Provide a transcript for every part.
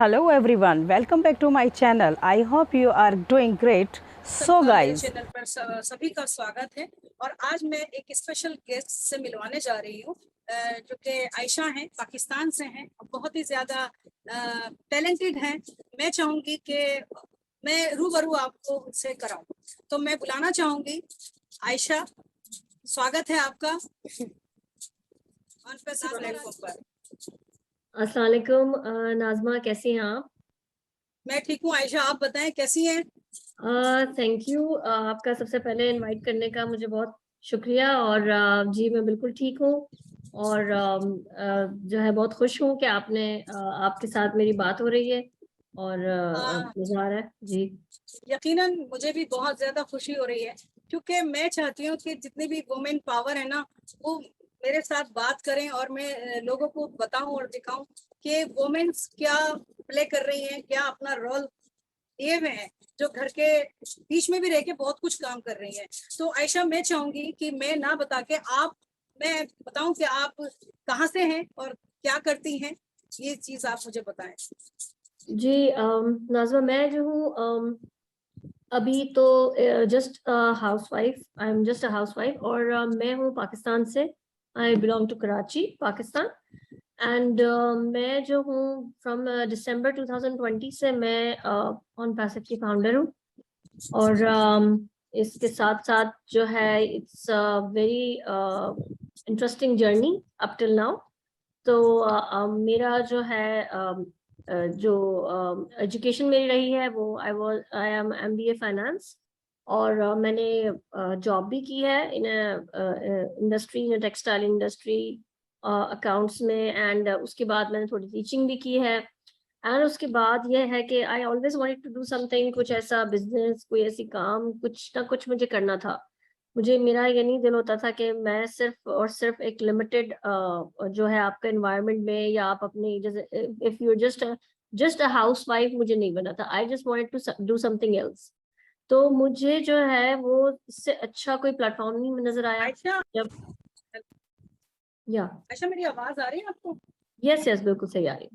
Hello everyone, welcome back to my channel. I hope you are doing great. So guys, channel पर सभी का स्वागत है। और आज मैं एक स्पेशल गेस्ट से मिलवाने जा रही हूँ जो कि आयशा हैं, पाकिस्तान से हैं, बहुत ही ज्यादा टैलेंटेड हैं। मैं चाहूंगी कि मैं रूबरू आपको उनसे कराऊं, तो मैं बुलाना चाहूंगी आयशा। स्वागत है आपका ऑन प्लेटफॉर्म पर। अस्सलाम वालेकुम नाज़मा, कैसी हैं आप? मैं ठीक हूँ आयशा, आप बताएं कैसी हैं? थैंक यू आपका सबसे पहले इनवाइट करने का मुझे बहुत शुक्रिया। और जी मैं बिल्कुल ठीक हूँ और जो है बहुत खुश हूँ कि आपके साथ मेरी बात हो रही है और मजा आ रहा है जी। यकीनन मुझे भी बहुत ज्यादा खुशी हो रही है, क्योंकि मैं चाहती हूँ कि जितनी भी वुमेन पावर है ना, वो मेरे साथ बात करें और मैं लोगों को बताऊं और दिखाऊं कि वुमेन्स क्या प्ले कर रही हैं, क्या अपना रोल ये हुए हैं, जो घर के बीच में भी रह के बहुत कुछ काम कर रही हैं। तो आयशा, मैं चाहूंगी कि मैं ना बता के मैं बताऊं कि आप कहाँ से हैं और क्या करती हैं, ये चीज आप मुझे बताएं। जी नाज़मा, मैं जो हूँ अभी तो just housewife, I am just a housewife और मैं हूँ पाकिस्तान से। I belong to Karachi, Pakistan. And मैं जो हूँ फ्रॉम दिसंबर 2020 से मैं ऑन पैसिव की फाउंडर हूँ। और इसके साथ साथ जो है it's very interesting journey up till now. तो मेरा जो है जो एजुकेशन मेरी रही है वो आई एम MBA फाइनेंस। और मैंने जॉब भी की है in industry, in textile industry, accounts में। एंड उसके बाद मैंने थोड़ी टीचिंग भी की है। एंड उसके बाद ये है कि I always wanted to do something, कुछ ऐसा बिजनेस, कोई ऐसी काम, कुछ ना कुछ मुझे करना था। मुझे, मेरा ये नहीं दिल होता था कि मैं सिर्फ और सिर्फ एक लिमिटेड जो है आपका एनवायरनमेंट में, या आप अपने जैसे if you just a housewife, मुझे नहीं बना था। I just wanted to do something else. तो मुझे जो है वो इससे अच्छा कोई प्लेटफॉर्म नहीं नजर आया आयशा, जब। या आयशा मेरी आवाज आ रही है आपको? यस यस, बिल्कुल सही आ रही है।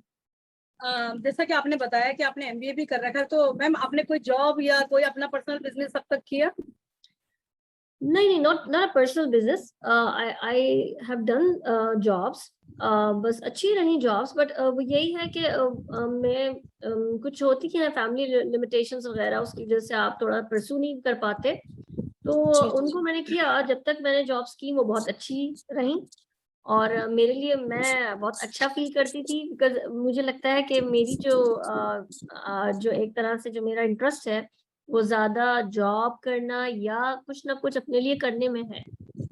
जैसा कि आपने बताया कि आपने एमबीए भी कर रखा है, तो मैम आपने कोई जॉब या कोई अपना पर्सनल बिजनेस अब तक किया? नहीं नहीं, not not a personal business. I have done jobs, बस अच्छी रही जॉब्स। बट वो यही है कि मैं कुछ होती है फैमिली लिमिटेशंस वगैरह, उसकी वजह से आप थोड़ा परसू नहीं कर पाते। तो उनको मैंने किया, जब तक मैंने जॉब्स की वो बहुत अच्छी रही। और मेरे लिए मैं बहुत अच्छा फील करती थी, बिकॉज मुझे लगता है कि मेरी जो एक तरह से जो मेरा इंटरेस्ट है वो ज्यादा जॉब करना या कुछ ना कुछ अपने लिए करने में है।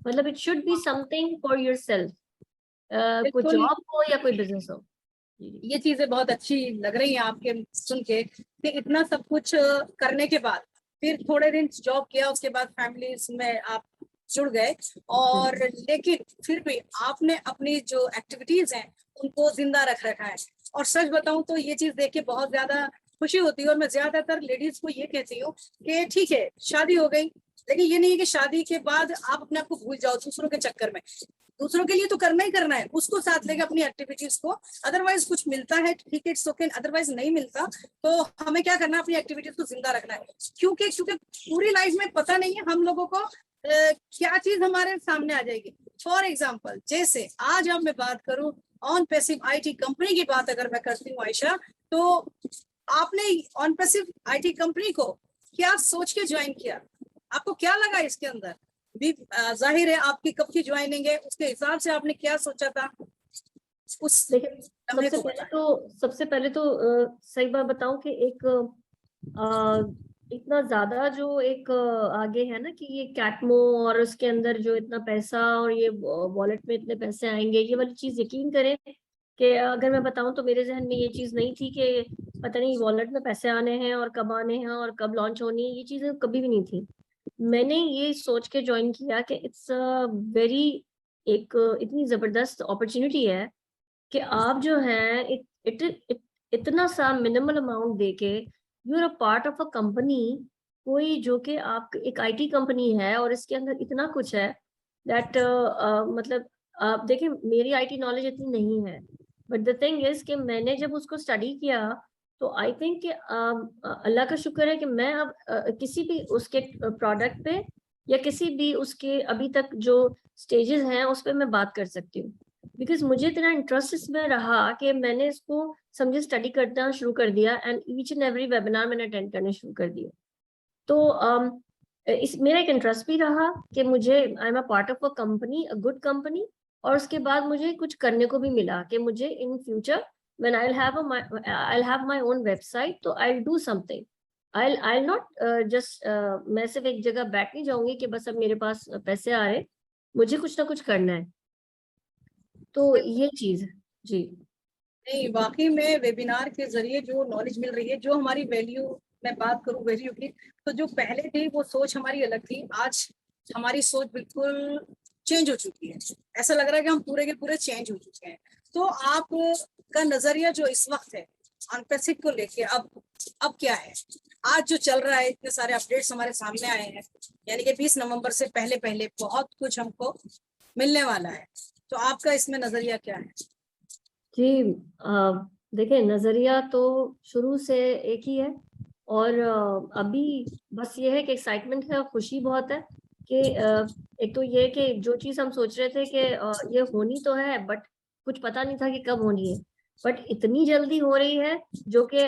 मतलब it should be something for your self, कोई बिल्कुल, जॉब हो या कोई बिजनेस हो। जी ये चीजें बहुत अच्छी लग रही हैं आपके सुन के, कि इतना सब कुछ करने के बाद फिर थोड़े दिन जॉब किया, उसके बाद फैमिली में आप जुड़ गए, और लेकिन फिर भी आपने अपनी जो एक्टिविटीज हैं उनको जिंदा रख रखा है। और सच बताऊं तो ये चीज देख के बहुत ज्यादा खुशी होती है। और मैं ज्यादातर लेडीज को ये कहती हूँ कि ठीक है, शादी हो गई, लेकिन ये नहीं है कि शादी के बाद आप अपने आप को भूल जाओ दूसरों के चक्कर में। दूसरों के लिए तो करना ही करना है, उसको साथ लेके अपनी एक्टिविटीज को, अदरवाइज कुछ मिलता है ठीक है, इट्स ओके, अदरवाइज नहीं मिलता तो हमें क्या करना है, अपनी एक्टिविटीज को जिंदा रखना है। क्योंकि क्योंकि पूरी लाइफ में पता नहीं है हम लोगों को क्या चीज हमारे सामने आ जाएगी। फॉर एग्जाम्पल, जैसे आज अब मैं बात करूं ऑन पैसिव आईटी कंपनी की बात अगर मैं करती हूँ आयशा, तो आपने ऑन पैसिव आईटी कंपनी को क्या सोच के ज्वाइन किया? आपको क्या लगा इसके अंदर? भी जाहिर है आपकी कब की ज्वाइनिंग है, उसके हिसाब से आपने क्या सोचा था उस देखिए, समय को बताएं। सबसे पहले तो सही बात बताऊं कि एक इतना ज्यादा जो एक आगे है ना कि ये कैटमो, और उसके अंदर जो इतना पैसा, और ये वॉलेट में इतने पैसे आएंगे, ये वाली चीज यकीन करें कि अगर मैं बताऊं तो मेरे जहन में ये चीज नहीं थी कि पता नहीं वॉलेट में पैसे आने हैं और कब आने हैं और कब लॉन्च होनी है। ये चीजें कभी भी नहीं थी। मैंने ये सोच के ज्वाइन किया कि इट्स वेरी एक इतनी जबरदस्त अपॉर्चुनिटी है कि आप जो है इतना सा मिनिमल अमाउंट देके you are a part of a company, कोई जो कि आप एक IT कंपनी है और इसके अंदर इतना कुछ है दैट मतलब आप देखिए, मेरी IT नॉलेज इतनी नहीं है। बट द थिंग इज कि मैंने जब उसको स्टडी किया तो आई थिंक कि अल्लाह का शुक्र है कि मैं अब किसी भी उसके प्रोडक्ट पे या किसी भी उसके अभी तक जो स्टेजेस हैं उस पर मैं बात कर सकती हूँ, बिकॉज मुझे इतना इंटरेस्ट इसमें रहा कि मैंने इसको समझे स्टडी करना शुरू कर दिया and each and every webinar मैंने अटेंड करने शुरू कर दिया। तो इस मेरा एक इंटरेस्ट भी रहा कि मुझे I am a part of a company, a good company, और उसके बाद मुझे कुछ करने को भी मिला कि मुझे in future when I'll have my own website, तो I'll do something. I'll not just मैं सिर्फ एक जगह बैठ नहीं जाऊंगी कि बस अब मेरे पास पैसे आ रहे, मुझे कुछ ना कुछ करना है। तो ये चीज है जी। नहीं, वाकई में वेबिनार के जरिए जो नॉलेज मिल रही है, जो हमारी वैल्यू, मैं बात करूं वैल्यू की, तो जो पहले थी वो सोच हमारी अलग थी, आज हमारी सोच बिल्कुल चेंज हो चुकी है। ऐसा लग रहा है कि हम पूरे के पूरे चेंज हो चुके हैं। तो आपका नजरिया जो इस वक्त है अनपेसिक को लेके, अब क्या है? आज जो चल रहा है, इतने सारे अपडेट्स हमारे सामने आए हैं, यानी कि 20 नवंबर से पहले पहले बहुत कुछ हमको मिलने वाला है, तो आपका इसमें नजरिया क्या है? जी देखिए, नजरिया तो शुरू से एक ही है, और अभी बस ये है कि एक्साइटमेंट है, खुशी बहुत है कि एक तो ये कि जो चीज हम सोच रहे थे कि ये होनी तो है, बट कुछ पता नहीं था कि कब होनी है, बट इतनी जल्दी हो रही है जो कि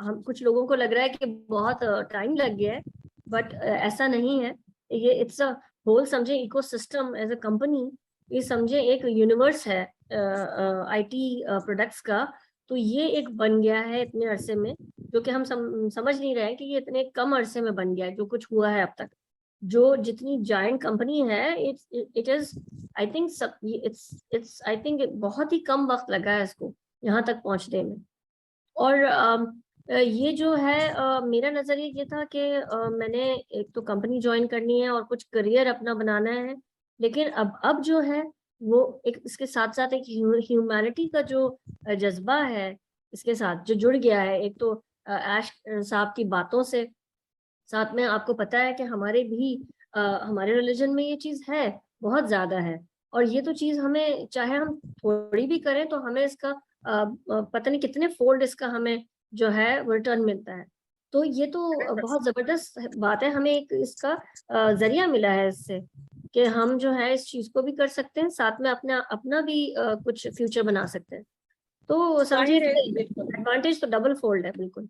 हम कुछ लोगों को लग रहा है कि बहुत टाइम लग गया है, बट ऐसा नहीं है। ये इट्स अ होल, समझे, इकोसिस्टम एज अ कंपनी, ये समझे एक यूनिवर्स है आईटी प्रोडक्ट्स का। तो ये एक बन गया है इतने अरसे में, जो कि हम समझ नहीं रहे हैं कि ये इतने कम अरसे में बन गया है जो कुछ हुआ है अब तक। जो जितनी जायंट कंपनी है, इट इज आई थिंक सब, इट्स आई थिंक बहुत ही कम वक्त लगा है इसको यहाँ तक पहुंचने में। और ये जो है मेरा नजरिया ये था कि मैंने एक तो कंपनी ज्वाइन करनी है और कुछ करियर अपना बनाना है, लेकिन अब जो है वो एक इसके साथ साथ एक ह्यूमैनिटी का जो जज्बा है इसके साथ जो जुड़ गया है। एक तो ऐश साहब की बातों से, साथ में आपको पता है कि हमारे भी हमारे रिलीजन में ये चीज है, बहुत ज्यादा है। और ये तो चीज हमें, चाहे हम थोड़ी भी करें तो हमें इसका पता नहीं कितने फोल्ड इसका हमें जो है रिटर्न मिलता है। तो ये तो बहुत जबरदस्त बात है, हमें एक इसका जरिया मिला है इससे कि हम जो है इस चीज को भी कर सकते हैं, साथ में अपना अपना भी कुछ फ्यूचर बना सकते हैं। तो समझिए जाहिर है, कि बिल्कुल एडवांटेज तो डबल फोल्ड है बिल्कुल।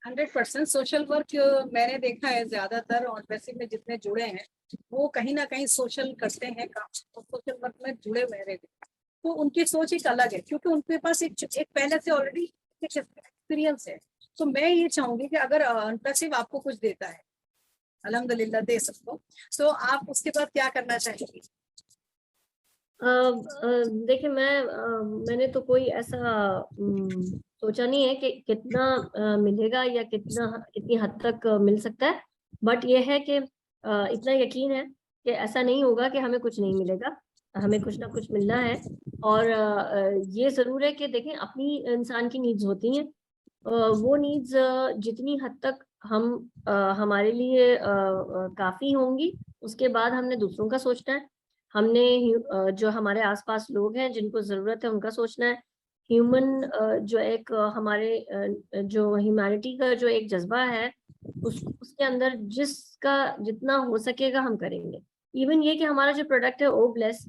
100% सोशल वर्क मैंने देखा है, ज्यादातर और बेसिक में जितने जुड़े हैं वो कहीं ना कहीं सोशल करते हैं काम, और सोशल वर्क में जुड़े हुए रहते हैं। तो उनकी सोच एक अलग है, क्योंकि उनके पास एक पहले से ऑलरेडी एक एक्सपीरियंस है। तो मैं ये चाहूंगी कि अगर अनपेसिव आपको कुछ देता है, अल्हम्दुलिल्लाह दे सबको, तो आप उसके बाद क्या करना चाहेंगी? देखिए, मैंने तो कोई ऐसा सोचा नहीं है कि कितना मिलेगा या कितनी हद तक मिल सकता है, बट ये है कि इतना यकीन है कि ऐसा नहीं होगा कि हमें कुछ नहीं मिलेगा, हमें कुछ ना कुछ मिलना है। और ये जरूर है कि देखें, अपनी इंसान की नीड्स होती हैं, वो नीड्स जितनी हद तक हम हमारे लिए काफी होंगी, उसके बाद हमने दूसरों का सोचना है। हमने जो हमारे आसपास लोग हैं जिनको जरूरत है उनका सोचना है। ह्यूमन जो एक हमारे जो ह्यूमैनिटी का जो एक जज्बा है, उसके अंदर जिसका जितना हो सकेगा हम करेंगे। इवन ये कि हमारा जो प्रोडक्ट है ओ ब्लेस,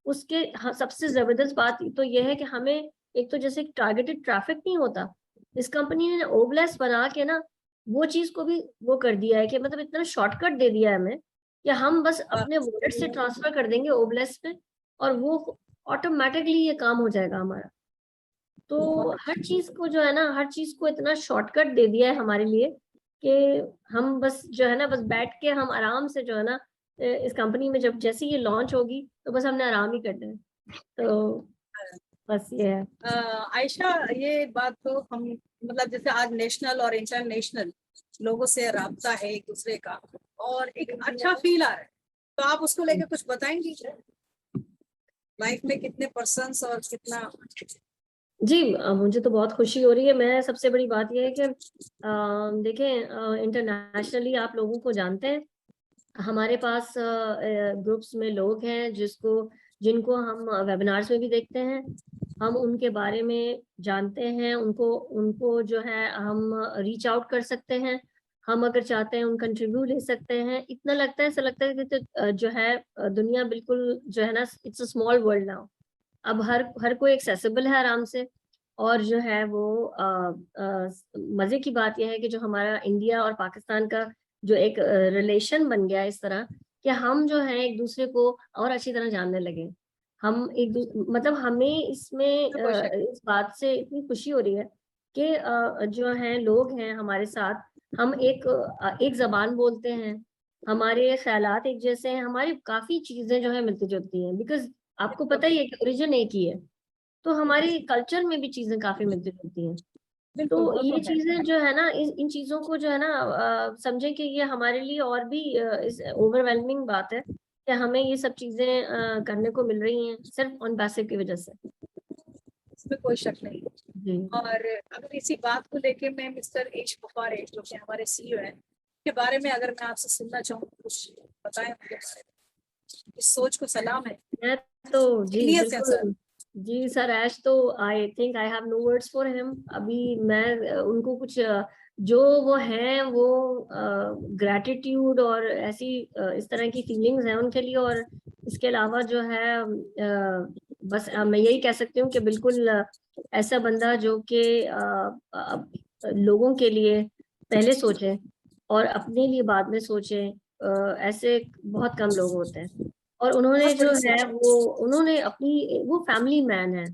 उसके सबसे जबरदस्त बात तो ये है कि हमें एक तो जैसे टारगेटेड ट्रैफिक नहीं होता, इस कंपनी ने ओब्लेस बना के ना वो चीज को भी वो कर दिया है कि मतलब इतना शॉर्टकट दे दिया है हमें कि हम बस अपने वॉलेट से ट्रांसफर कर देंगे ओब्लेस पे, और वो ऑटोमेटिकली ये काम हो जाएगा हमारा। तो हर चीज को जो है ना, हर चीज को इतना शॉर्टकट दे दिया है हमारे लिए कि हम बस जो है ना, बस बैठ के हम आराम से जो है ना, इस कंपनी में जब जैसे ये लॉन्च होगी तो बस हमने आराम ही करना है। तो बस ये है। आयशा, ये बात तो हम, मतलब जैसे आज नेशनल और इंटरनेशनल लोगों से राब्ता है एक दूसरे का, और एक अच्छा फील आ रहा है, तो आप उसको लेके कुछ बताएंगी? लाइफ में कितने पर्सन्स और कितना? जी, मुझे तो बहुत खुशी हो रही है। मैं सबसे बड़ी बात यह है कि देखें, इंटरनेशनली आप लोगों को जानते हैं, हमारे पास ग्रुप्स में लोग हैं जिनको हम वेबिनार्स में भी देखते हैं, हम उनके बारे में जानते हैं, उनको उनको जो है हम रीच आउट कर सकते हैं, हम अगर चाहते हैं उनका इंटरव्यू ले सकते हैं। इतना लगता है, ऐसा लगता है कि जो है दुनिया बिल्कुल जो है ना, it's a small world now. अब हर कोई एक्सेसिबल है आराम से। और जो है वो मजे की बात यह है कि जो हमारा इंडिया और पाकिस्तान का जो एक रिलेशन बन गया है इस तरह कि हम जो है एक दूसरे को और अच्छी तरह जानने लगे। हम मतलब हमें इसमें कोई शक नहीं। इस बात से इतनी खुशी हो रही है कि जो है लोग हैं हमारे साथ, हम एक जबान बोलते हैं, हमारे ख्यालात एक जैसे हैं, हमारी काफी चीजें जो है मिलती जुलती हैं, बिकॉज आपको पता ही है कि ओरिजिन एक ही है। तो हमारे कल्चर में भी चीजें काफी मिलती जुलती हैं। तो बिल्कुल, वो तो ये है। चीजें जो है ना, इन चीजों को जो है ना समझें कि ये हमारे लिए और भी इस ओवरवेलमिंग बात है कि हमें ये सब चीजें करने को मिल रही हैं सिर्फ ऑन पैसिव की वजह से। इसमें कोई शक नहीं। जी। और अगर इसी बात को लेके मैं मिस्टर एश बुखारी जो कि हमारे सीईओ हैं के बारे में अगर मैं आपसे सुनना चाहूँ, कुछ बताएं उनके बारे में। इस सोच को सलाम है। मैं तो जी जीनियस है सर। बिल्कुल। जी सर, ऐश तो I think I have no words for him. अभी मैं उनको कुछ जो वो हैं वो ग्रैटिट्यूड और ऐसी इस तरह की फीलिंग्स हैं उनके लिए। और इसके अलावा जो है बस मैं यही कह सकती हूँ कि बिल्कुल ऐसा बंदा जो कि लोगों के लिए पहले सोचे और अपने लिए बाद में सोचे, ऐसे बहुत कम लोग होते हैं। और उन्होंने बहुत जो बड़ी है सोच है। वो उन्होंने अपनी वो फैमिली मैन है।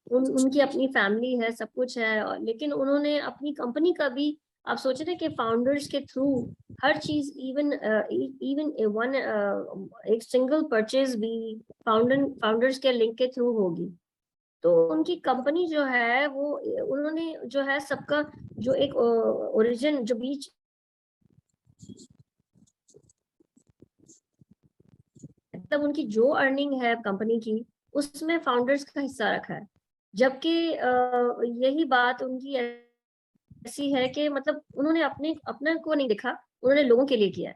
उनकी अपनी फैमिली है, सब कुछ है, लेकिन उन्होंने अपनी कंपनी का भी आप सोचे ना कि फाउंडर्स के थ्रू हर चीज, इवन इवन वन एक सिंगल परचेज भी फाउंडर्स के लिंक के थ्रू होगी। तो उनकी कंपनी जो है वो उन्होंने जो है सबका जो एक ओरिजिन जो बीच, मतलब उनकी जो अर्निंग है कंपनी की उसमें फाउंडर्स का हिस्सा रखा है। जबकि यही बात उनकी ऐसी है कि मतलब उन्होंने अपने को नहीं देखा, उन्होंने लोगों के लिए किया है।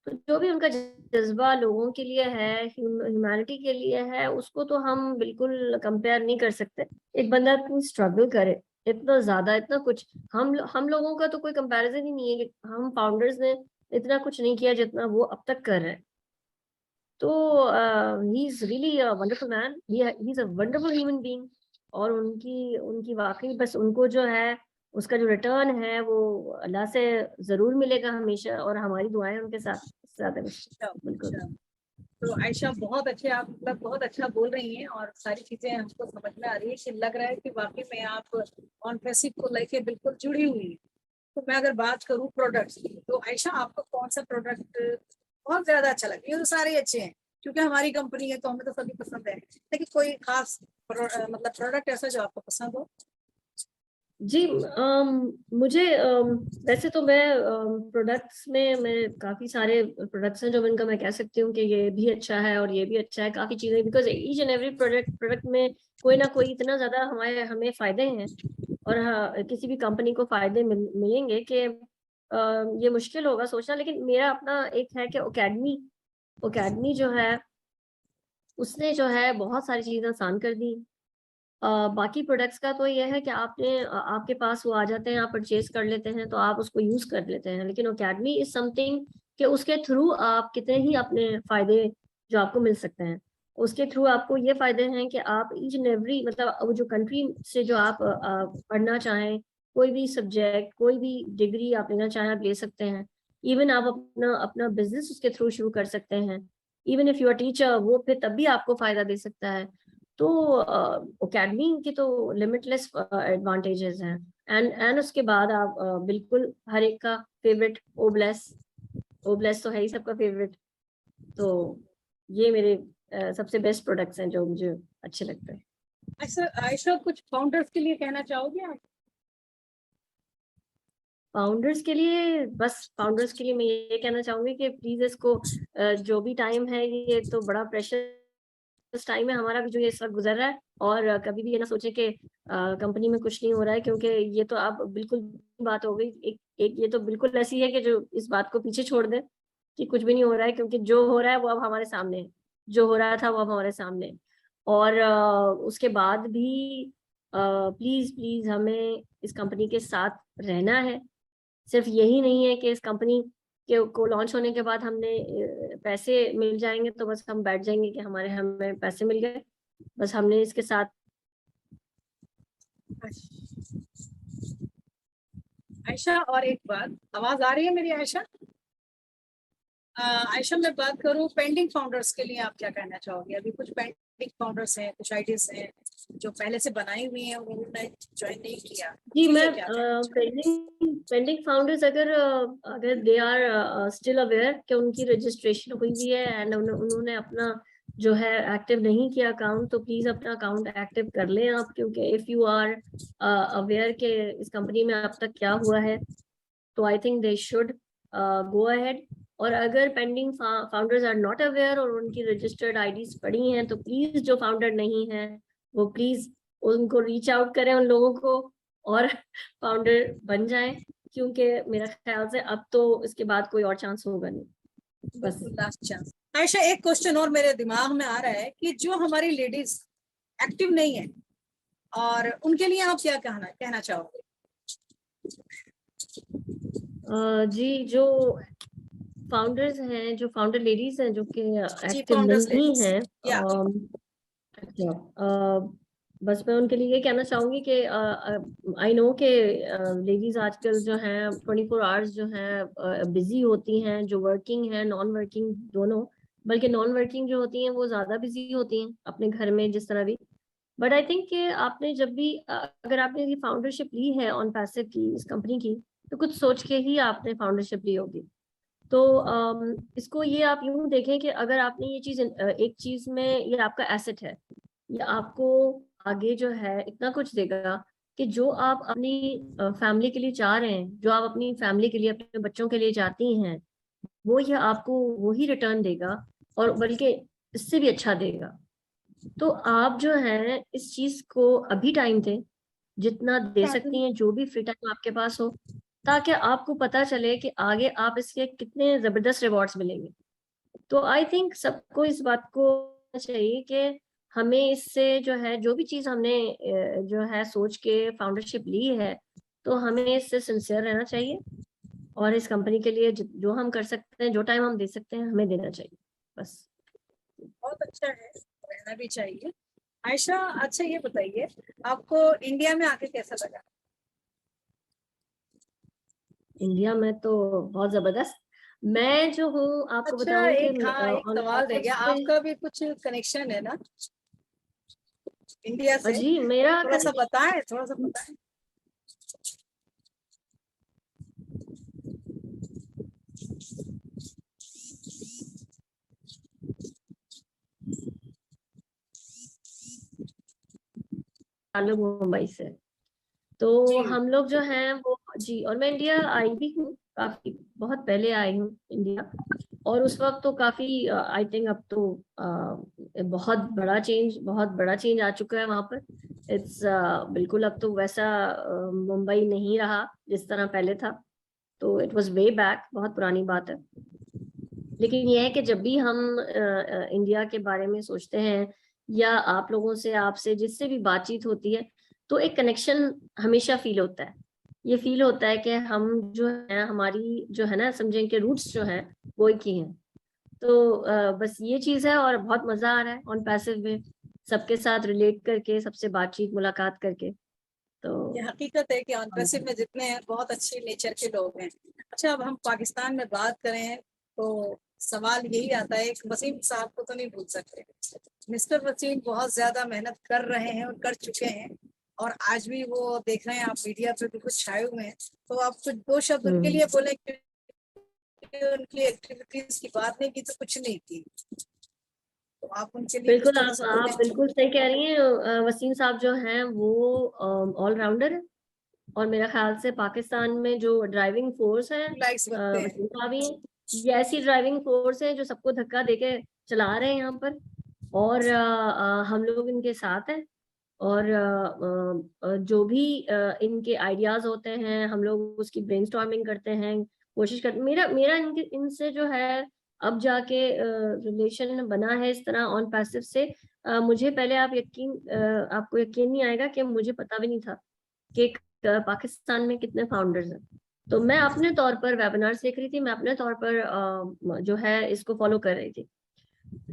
तो जो भी उनका जज्बा लोगों के लिए है, ह्यूमैनिटी के लिए है, उसको तो हम बिल्कुल कंपेयर नहीं कर सकते। एक बंदा इतनी स्ट्रगल करे, इतना ज्यादा, इतना कुछ, हम लोगों का तो कोई कंपैरिजन ही नहीं है कि हम फाउंडर्स ने इतना कुछ नहीं किया जितना वो अब तक कर रहे हैं। तो he is really a wonderful man, he is a wonderful human being. और उनकी उनकी वाकई बस उनको जो है उसका जो रिटर्न है वो अल्लाह से जरूर मिलेगा हमेशा, और हमारी दुआएं उनके साथ ज्यादा कुछ। अच्छा, बिल्कुल। अच्छा। तो आयशा बहुत अच्छे, आप मतलब बहुत अच्छा बोल रही हैं और सारी चीजें हमको समझ में आ रही है कि लग रहा है कि वाकई में आप ऑन पैसिव को लेके बिल्कुल जुड़ी हुई हैं। तो मैं अगर बात करूँ प्रोडक्ट्स की, तो आयशा आपको कौन सा प्रोडक्ट बहुत ज्यादा अच्छा लगे? ये तो सारे अच्छे हैं क्योंकि हमारी कंपनी है तो हमें तो सभी पसंद है, लेकिन कोई खास मतलब प्रोडक्ट ऐसा जो आपको पसंद हो? जी मुझे वैसे तो मैं प्रोडक्ट्स में मैं काफी सारे प्रोडक्ट्स हैं जो इनका मैं कह सकती हूँ कि ये भी अच्छा है और ये भी अच्छा है, काफी चीजें, because each and every product में कोई ना कोई इतना ज्यादा हमारे हमें फायदे हैं। और हाँ, किसी भी कंपनी को फायदे मिलेंगे कि ये मुश्किल होगा सोचना। लेकिन मेरा अपना एक है कि ओकेडमी, ओकेडमी जो है उसने जो है बहुत सारी चीजें आसान कर दी। बाकी प्रोडक्ट्स का तो ये है कि आपके पास वो आ जाते हैं, आप परचेज कर लेते हैं तो आप उसको यूज कर लेते हैं। लेकिन एकेडमी इज समथिंग कि उसके थ्रू आप कितने ही अपने फायदे जो आपको मिल सकते हैं। उसके थ्रू आपको ये फायदे हैं कि आप ईच एंड एवरी, मतलब वो जो कंट्री से जो आप पढ़ना चाहें, कोई भी सब्जेक्ट, कोई भी डिग्री आप लेना चाहें आप ले सकते हैं। इवन आप अपना अपना बिजनेस उसके थ्रू शुरू कर सकते हैं। Even if you are teacher, वो फिर तब भी आपको फायदा दे सकता है। तो एकेडमी की तो लिमिटलेस एडवांटेजेस हैं। एंड उसके बाद आप बिल्कुल हर एक का फेवरेट ओब्लेस, ओब्लेस तो है ही सबका फेवरेट। तो ये मेरे सबसे बेस्ट प्रोडक्ट्स हैं जो मुझे अच्छे लगते हैं। ऐसा आयशा कुछ फाउंडर्स के लिए कहना चाहोगे आप? फाउंडर्स के लिए, बस फाउंडर्स के लिए मैं ये कहना चाहूंगी कि प्लीज इसको जो भी टाइम है, ये तो बड़ा प्रेशर टाइम है हमारा भी जो ये इस वक्त गुजर रहा है। और कभी भी ये ना सोचे कि कंपनी में कुछ नहीं हो रहा है, क्योंकि ये तो आप बिल्कुल बात हो गई एक ये तो बिल्कुल ऐसी है कि जो इस बात को पीछे छोड़ दे कि कुछ भी नहीं हो रहा है, क्योंकि जो हो रहा है वो अब हमारे सामने है। जो हो रहा था वो अब हमारे सामने है। और उसके बाद भी प्लीज प्लीज हमें इस कंपनी के साथ रहना है। सिर्फ यही नहीं है कि इस कंपनी के को लॉन्च होने के बाद हमने पैसे मिल जाएंगे तो बस हम बैठ जाएंगे कि हमें पैसे मिल गए। बस हमने इसके साथ। आयशा, और एक बात, आवाज आ रही है मेरी आयशा? आयशा, मैं बात करूं पेंडिंग फाउंडर्स के लिए, आप क्या कहना चाहोगे? अभी कुछ पेंडिंग फाउंडर्स हैं, कुछ आइडियाज हैं जो पहले से बनाई हुई हैं, उन्होंने ज्वाइन नहीं किया, जी, उनके मैं लिए क्या कहना चाहोगे? पेंडिंग फाउंडर्स अगर दे आर स्टिल अवेयर कि उनकी रजिस्ट्रेशन हुई हुई है एंड उन्होंने अपना जो है एक्टिव नहीं किया अकाउंट, तो प्लीज अपना अकाउंट एक्टिव कर लें आप, क्योंकि इफ यू आर अवेयर कि इस कंपनी में अब तक क्या हुआ है तो I think they should go ahead. और अगर pending founders are not aware और उनकी रजिस्टर्ड आईडीज पड़ी हैं तो प्लीज जो फाउंडर नहीं है वो प्लीज उनको रीच आउट करें उन लोगों को और फाउंडर बन जाएं, क्योंकि मेरा ख्याल से अब तो इसके बाद कोई और चांस होगा नहीं। बस लास्ट चांस। आयशा, एक क्वेश्चन और मेरे दिमाग में आ रहा है कि जो हमारी लेडीज एक्टिव नहीं है और उनके लिए आप क्या कहना चाहोगे? जी, जो फाउंडर्स हैं, जो फाउंडर लेडीज हैं जो कि एक्टिव फाउंडर्स नहीं लेडीज, हैं, या अच्छा, बस मैं उनके लिए ये कहना चाहूंगी कि आई नो कि लेडीज आजकल जो हैं 24 आवर्स जो हैं बिजी होती हैं, जो वर्किंग है नॉन वर्किंग दोनों, बल्कि नॉन वर्किंग जो होती हैं वो ज्यादा बिजी होती हैं अपने घर में जिस तरह भी। बट आई थिंक कि आपने जब भी अगर आपने ये फाउंडरशिप ली है ऑन पैसिव की इस कंपनी की, तो कुछ सोच के ही आपने फाउंडरशिप ली होगी। तो इसको ये आप यूं देखें कि अगर आपने ये चीज एक चीज में, ये आपका एसेट है, ये आपको आगे जो है इतना कुछ देगा कि जो आप अपनी फैमिली के लिए चाह रहे हैं, जो आप अपनी फैमिली के लिए अपने बच्चों के लिए चाहती हैं, वो ये आपको वही रिटर्न देगा और बल्कि इससे भी अच्छा देगा। तो आप जो है इस चीज को अभी टाइम दें, जितना दे सकती हैं, जो भी फ्री टाइम आपके पास हो, ताकि आपको पता चले कि आगे आप इसके कितने जबरदस्त रिवॉर्ड्स मिलेंगे। तो आई थिंक सबको इस बात को चाहिए कि हमें इससे जो है, जो भी चीज हमने जो है सोच के फाउंडरशिप ली है, तो हमें इससे सिंसियर रहना चाहिए और इस कंपनी के लिए जो हम कर सकते हैं, जो टाइम हम दे सकते हैं, हमें देना चाहिए। बस। बहुत अच्छा है, रहना भी चाहिए। आयशा, अच्छा ये बताइए, आपको इंडिया में आके कैसा लगा? इंडिया में तो बहुत जबरदस्त। मैं जो हूँ आपको अच्छा, बताऊं कि एक ऑन सवाल रह पैकेज गया, पे। आपका भी कुछ कनेक्शन है ना इंडिया से? जी, मेरा थोड़ा सा बताएं, थोड़ा सा बताएं। ताल्लुक मुंबई से। तो जी, हम लोग जो हैं वो, जी, और मैं इंडिया आई भी हूँ, काफी बहुत पहले आई हूँ इंडिया। और उस वक्त तो काफी आई थिंक अब तो बहुत बड़ा चेंज आ चुका है वहां पर। इट्स बिल्कुल अब तो वैसा मुंबई नहीं रहा जिस तरह पहले था। तो इट वाज वे बैक, बहुत पुरानी बात है। लेकिन यह है कि जब भी हम इंडिया के बारे में सोचते हैं या आप लोगों से, आपसे जिससे भी बातचीत होती है, तो एक कनेक्शन हमेशा फील होता है। ये फील होता है कि हम जो है, हमारी जो है ना, समझें कि रूट्स जो हैं वो एक ही हैं। तो बस ये चीज है और बहुत मजा आ रहा है ऑन पैसिव में, सबके साथ रिलेट करके, सबसे बातचीत मुलाकात करके। तो ये हकीकत है कि ऑनपैसिव में जितने हैं बहुत अच्छे नेचर के लोग हैं। अच्छा, अब हम पाकिस्तान में बात करें तो सवाल यही आता है, एक वसीम साहब को तो नहीं भूल सकते। मिस्टर वसीम बहुत ज्यादा मेहनत कर रहे हैं और कर चुके हैं, और आज भी वो देख रहे हैं, आप मीडिया पे भी कुछ छाए हुए हैं। तो आप कुछ दो शब्द उनके लिए बोले, क्योंकि उनकी एक्टिविटीज की बात नहीं की तो कुछ नहीं की, तो आप उनके लिए कुछ बिल्कुल, थोड़ा सा आप बोले। बिल्कुल सही कह रही हैं। वसीम साहब जो हैं वो ऑलराउंडर है, और मेरा ख्याल से पाकिस्तान में जो ड्राइविंग फोर्स है, लाइक्स बनते हैं। वसीम साहब ही हैं। ये ऐसी ड्राइविंग फोर्स है जो सबको धक्का देके चला रहे हैं यहाँ पर। और हम लोग इनके साथ हैं। और जो भी इनके आइडियाज होते हैं, हम लोग उसकी ब्रेनस्टॉर्मिंग करते हैं, कोशिश करते। मेरा मेरा इनसे जो है अब जाके रिलेशन बना है इस तरह ऑन पैसिव से, मुझे पहले आपको यकीन नहीं आएगा कि मुझे पता भी नहीं था कि पाकिस्तान में कितने फाउंडर्स हैं। तो मैं अपने तौर पर वेबिनार सीख रही थी, मैं अपने तौर पर जो है इसको फॉलो कर रही थी।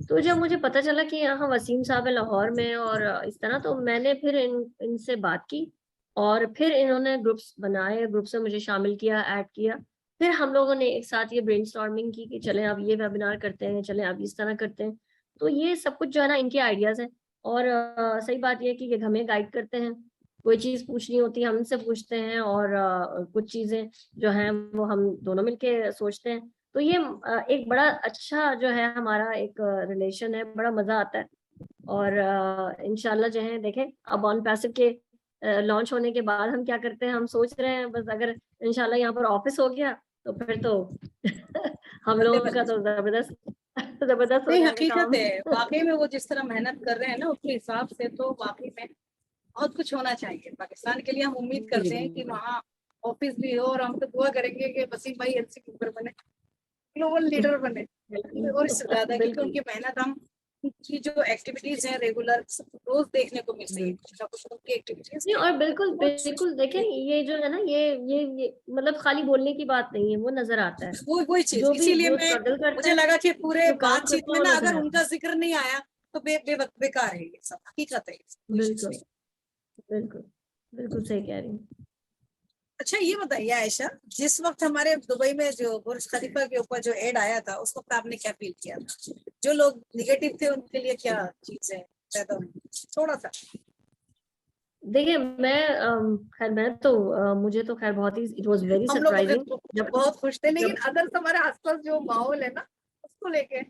तो जब मुझे पता चला कि यहाँ वसीम साहब है लाहौर में और इस तरह, तो मैंने फिर इनसे बात की और फिर इन्होंने ग्रुप्स बनाए, ग्रुप में मुझे शामिल किया, ऐड किया। फिर हम लोगों ने एक साथ ये ब्रेनस्टॉर्मिंग की कि चलें अब ये वेबिनार करते हैं, चलें अब इस तरह करते हैं। तो ये सब कुछ जो है ना इनके आइडियाज हैं। और सही बात ये है कि ये हमें गाइड करते हैं, कोई चीज पूछनी होती है हमसे पूछते हैं, और कुछ चीजें जो हैं वो हम दोनों मिलके सोचते हैं। तो ये एक बड़ा अच्छा जो है हमारा एक रिलेशन है, बड़ा मजा आता है। और इंशाल्लाह जो है देखें अब ऑन पैसिव के लॉन्च होने के बाद हम क्या करते हैं, हम सोच रहे हैं बस अगर इंशाल्लाह यहाँ पर ऑफिस हो गया तो फिर तो हम बल्ले लोगों का बल्ले। तो जबरदस्त जबरदस्त हो नहीं, जाएगा हकीकत काम। है, वाकई में वो जिस तरह मेहनत कर रहे हैं ना उसके हिसाब से तो वाकई में बहुत कुछ होना चाहिए पाकिस्तान के लिए। हम उम्मीद जी करते हैं कि वहाँ ऑफिस भी हो, और हम तो दुआ करेंगे कि वसीम भाई एलसी मेंबर बने, ग्लोबल लीडर बने, और इससे ज्यादा, क्योंकि बिल्कुल उनकी मेहनत हम उनकी जो एक्टिविटीज हैं रेगुलर रोज देखने को मिल रही है, बिल्कुल। कुछ ना कुछ उनकी एक्टिविटीज नहीं, और बिल्कुल कुछ। बिल्कुल देखें ये जो है ना ये मतलब खाली बोलने की बात नहीं है, वो नजर आता है। वो वही चीज, जो भी इसीलिए जो मैं स्ट्रगल करता मुझे है, लगा कि पूरे जो काम बातचीत करता है में वो ना नजर अगर आता उनका है। जिक्र नहीं आया तो बेकार है, ये सब हकीकत है, कोई चीज बिल्कुल नहीं। बिल्कुल बिल्कुल सही कह रही हूँ। अच्छा ये बताइए आयशा, जिस वक्त हमारे दुबई में जो बुर्ज खलीफा के ऊपर जो एड आया था उस वक्त आपने क्या फील किया था? जो लोग निगेटिव थे उनके लिए क्या चीजें पैदा हुई, थोड़ा सा? देखिए खैर मैं तो मुझे तो खैर बहुत ही इट वाज वेरी हम लोग तो सरप्राइजिंग खैर जब बहुत खुश थे, लेकिन जब अदर्स हमारे आसपास जो माहौल है ना उसको लेके।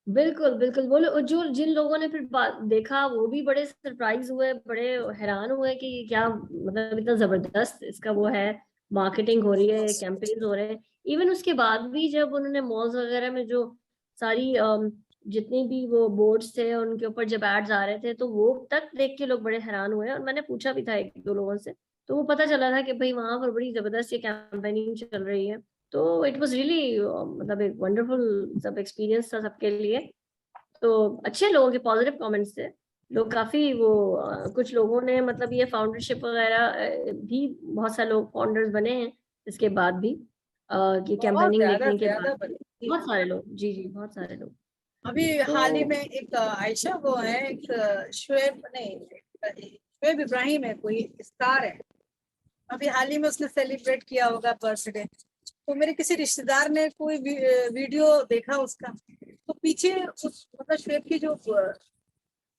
बिल्कुल बिल्कुल बोले, जो जिन लोगों ने फिर देखा वो भी बड़े सरप्राइज हुए, बड़े हैरान हुए कि क्या मतलब इतना जबरदस्त इसका वो है, मार्केटिंग हो रही है, कैंपेन्स हो रहे हैं। इवन उसके बाद भी जब उन्होंने मॉल्स वगैरह में जो सारी जितनी भी वो बोर्ड्स थे उनके ऊपर जब एड्स आ रहे थे, तो वो तक देख के लोग बड़े हैरान हुए। और मैंने पूछा भी था एक दो लोगों से, तो वो पता चला था कि भाई वहां पर बड़ी जबरदस्त ये कैंपेनिंग चल रही है। तो इट वाज रियली मतलब एक वंडरफुल सब एक्सपीरियंस था सबके लिए। तो अच्छे लोगों के पॉजिटिव कमेंट्स थे, लोग काफी वो कुछ लोगों ने मतलब ये फाउंडरशिप वगैरह भी बहुत सारे लोग फाउंडर्स बने हैं इसके बाद भी, ये बहुत कैंपेनिंग ज्यादा देखने के बाद ज्यादा भी बड़ी। बहुत सारे लोग, जी जी बहुत सारे लोग। अभी तो हाल ही में एक आयशा वो है, एक शुएब नहीं, शुएब इब्राहिम है, कोई स्टार है, अभी हाल ही में उसने सेलिब्रेट किया होगा बर्थडे। तो मेरे किसी रिश्तेदार ने कोई वीडियो देखा उसका, तो पीछे उस मतलब शुएब की जो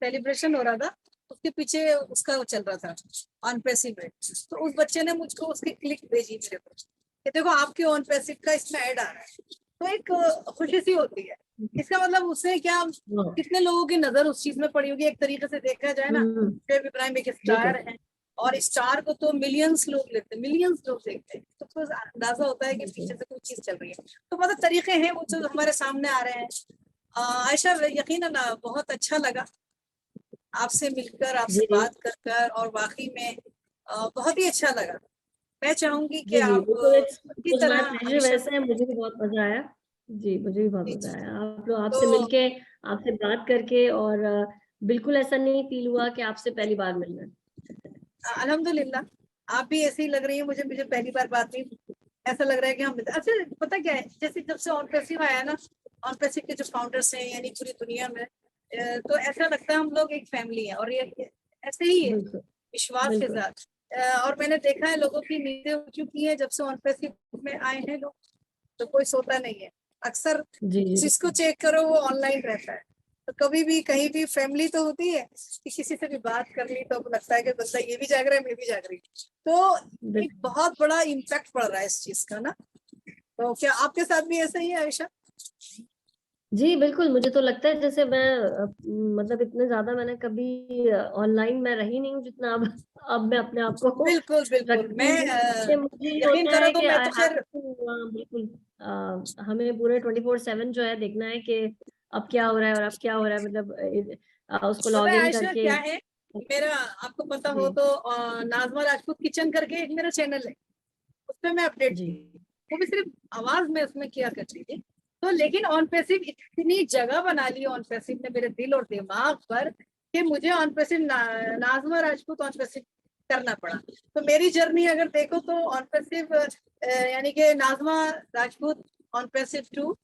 सेलिब्रेशन हो रहा था उसके पीछे उसका वो चल रहा था ऑन पैसिव में। तो उस बच्चे ने मुझको उसकी क्लिक भेजी मेरे को कि देखो आपके ऑन पैसिव का इसमें ऐड आ रहा है। तो एक खुशी सी होती है, इसका मतलब उससे क्या, हाँ, कितने लोगों की नजर उस चीज में पड़ी होगी, एक तरीके से देखा जाए ना। शुएब इब्राहिम एक स्टार बिल्कुल है, और स्टार को तो मिलियंस लोग लेते हैं, मिलियंस लोग देखते हैं, तो कुछ अंदाजा होता है कि बिल्कुल। पीछे से कोई चीज चल रही है। तो मतलब तरीके हैं वो जो हमारे सामने आ रहे हैं। आयशा यकीनन बहुत अच्छा लगा आपसे मिलकर, आपसे जी जी बात कर कर, और वाकई में बहुत ही अच्छा लगा। मैं चाहूंगी कि जी जी आप बिल्कुल, इसी इट्स माय तरह प्लेजर। हमेशा। वैसे मुझे भी बहुत मजा आया। जी मुझे भी बहुत जी, मजा जी। आया, आप लोग तो आपसे मिलके, आपसे बात करके। और बिल्कुल ऐसा नहीं फील हुआ कि आपसे पहली बार मिल रहे हैं। अल्हम्दुलिल्लाह आप भी ऐसी ही लग रही है मुझे, पहली बार बात नहीं, ऐसा लग रहा है कि हम अच्छा, पता क्या है, जैसे जब से ऑन पैसिव आया ना, ऑन पैसिव के जो फाउंडर्स हैं यानी पूरी दुनिया में, तो ऐसा लगता है हम लोग एक फैमिली है, और ये ऐसे ही है, बिल्कुल विश्वास के बिल्कुल। साथ। और मैंने देखा है लोगों की नींदें उड़ चुकी है जब से ऑन पैसिव में आए हैं लोग, तो कोई सोता नहीं है अक्सर, जी जी जिसको चेक करो वो ऑनलाइन रहता है। तो कभी भी कहीं भी फैमिली तो होती है कि किसी से भी बात कर ली तो लगता है कि बंदा ये भी जाग रहा है, मैं भी जाग रही हूँ। तो एक बिल्कुल। बहुत बड़ा इम्पैक्ट पड़ रहा है इस चीज का ना। तो क्या आपके साथ भी ऐसा ही है आयशा? जी बिल्कुल, मुझे तो लगता है जैसे मैं मतलब इतने ज्यादा मैंने कभी ऑनलाइन में रही नहीं हूँ जितना अब मैं अपने आप को बिल्कुल बिल्कुल, रखती मैं हूँ। कि मुझे ये यकीन होता करो है तो कि मैं आई तो हैव खैर, टू बिल्कुल हमें पूरे 24/7 जो है देखना है कि अब क्या हो रहा है और अब क्या हो रहा है, मतलब उसको पता लॉग है इन आयशा करके। क्या है, मेरा आपको पता हो जी तो नाजमा राजपूत किचन करके एक मेरा चैनल है, उस पर मैं अपडेट जी थी, वो भी सिर्फ आवाज में उसमें किया करती थी। तो लेकिन ऑन पैसिव इतनी जगह बना ली ऑन पैसिव ने मेरे दिल और दिमाग पर कि मुझे on passive Nazma Rajput on passive करना पड़ा। तो मेरी जर्नी अगर देखो तो ऑन पैसिव यानी कि Nazma Rajput on passive to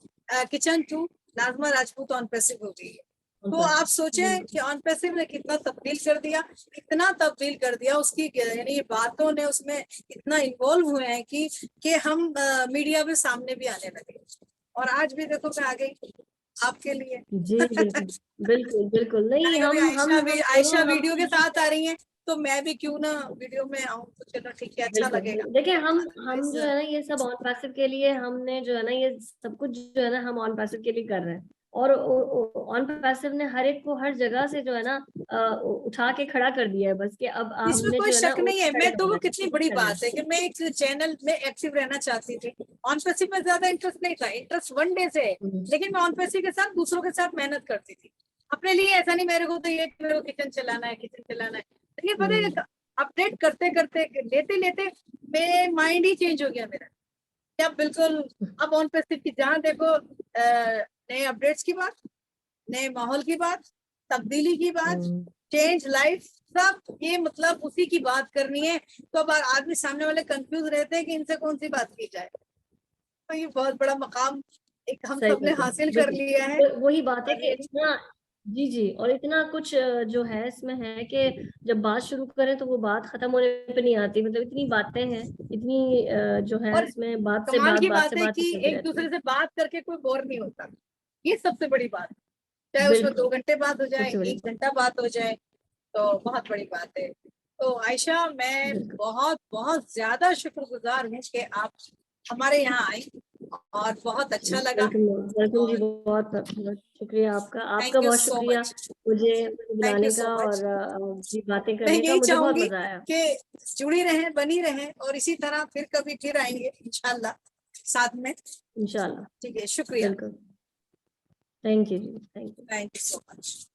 kitchen to Nazma Rajput on passive हो गई है। तो आप सोचें कि ऑन पैसिव ने कितना तब्दील कर दिया, इतना तब्दील कर दिया उसकी यानी बातों ने उसमें इतना इन्वॉल्व हुए हैं कि हम मीडिया में सामने भी आने लगे। और आज भी देखो मैं आ गई आपके लिए। जी बिल्कुल बिल्कुल बिल्कुल। नहीं आयशा वीडियो के साथ आ रही हैं, तो मैं भी क्यों ना वीडियो में आऊँ, तो चलो ठीक है, अच्छा लगेगा। देखिए हम जो है ना ये सब ऑन पैसिव के लिए हमने जो है ना ये सब कुछ जो है ना हम ऑन पैसिव के लिए कर रहे हैं। और ऑन पैसिव ने हर एक को हर जगह से जो है ना उठा के खड़ा कर दिया है, बस कि अब इसमें हमने कोई जो है ना शक नहीं है। मैं तो वो कितनी बड़ी करना बात है कि मैं एक चैनल में एक्टिव रहना चाहती थी। ऑन पैसिव में ज्यादा इंटरेस्ट नहीं था, इंटरेस्ट वन डे से है, लेकिन मैं ऑन पैसिव के साथ दूसरों के साथ मेहनत करती थी अपने लिए। ऐसा नहीं मेरे को तो ये मेरे को किचन चलाना है, किचन चलाना है, लेकिन पता है अपडेट करते करते लेते लेते मेरे माइंड ही चेंज हो गया मेरा। क्या बिल्कुल अब ऑन पैसिव की जहाँ देखो नए अपडेट्स की बात, नए माहौल की बात, तब्दीली की बात, चेंज लाइफ, सब ये मतलब उसी की बात करनी है। तो अब आदमी सामने वाले कंफ्यूज रहते हैं कि इनसे कौन सी बात की जाए। तो ये बहुत बड़ा मकाम एक हम सबने हासिल कर लिया है। वही बात है कि इतना जी जी, और इतना कुछ जो है इसमें है कि जब बात शुरू करें तो वो बात खत्म होने पे नहीं आती। मतलब इतनी बातें हैं, इतनी जो है और इसमें बात से कमाल बात की बात बात से है बात कि चलती एक रहती दूसरे है। से बात करके कोई बोर नहीं होता, ये सबसे बड़ी बात है। चाहे उसमें 2 बिल्कुल घंटे बात हो जाए, सबसे बड़ी 1 घंटा बात हो जाए, तो बहुत बड़ी बात है। तो आयशा मैं बिल्कुल बहुत बहुत ज्यादा शुक्रगुजार हूँ कि आप हमारे यहाँ आई और बहुत अच्छा लगा। वेलकम जी, और बहुत बहुत शुक्रिया आपका। आपका थैंक यू बहुत सो शुक्रिया मच, मुझे थैंक यू बुलाने सो का मच। और जी बातें मैं करने का। यही मुझे बहुत चाहूंगी मजा आया। कि जुड़ी रहें, बनी रहें, और इसी तरह फिर कभी फिर आएंगे इंशाल्लाह साथ में। इंशाल्लाह ठीक है, शुक्रिया, बिल्कुल। थैंक यू जी, thank you. Thank you so much.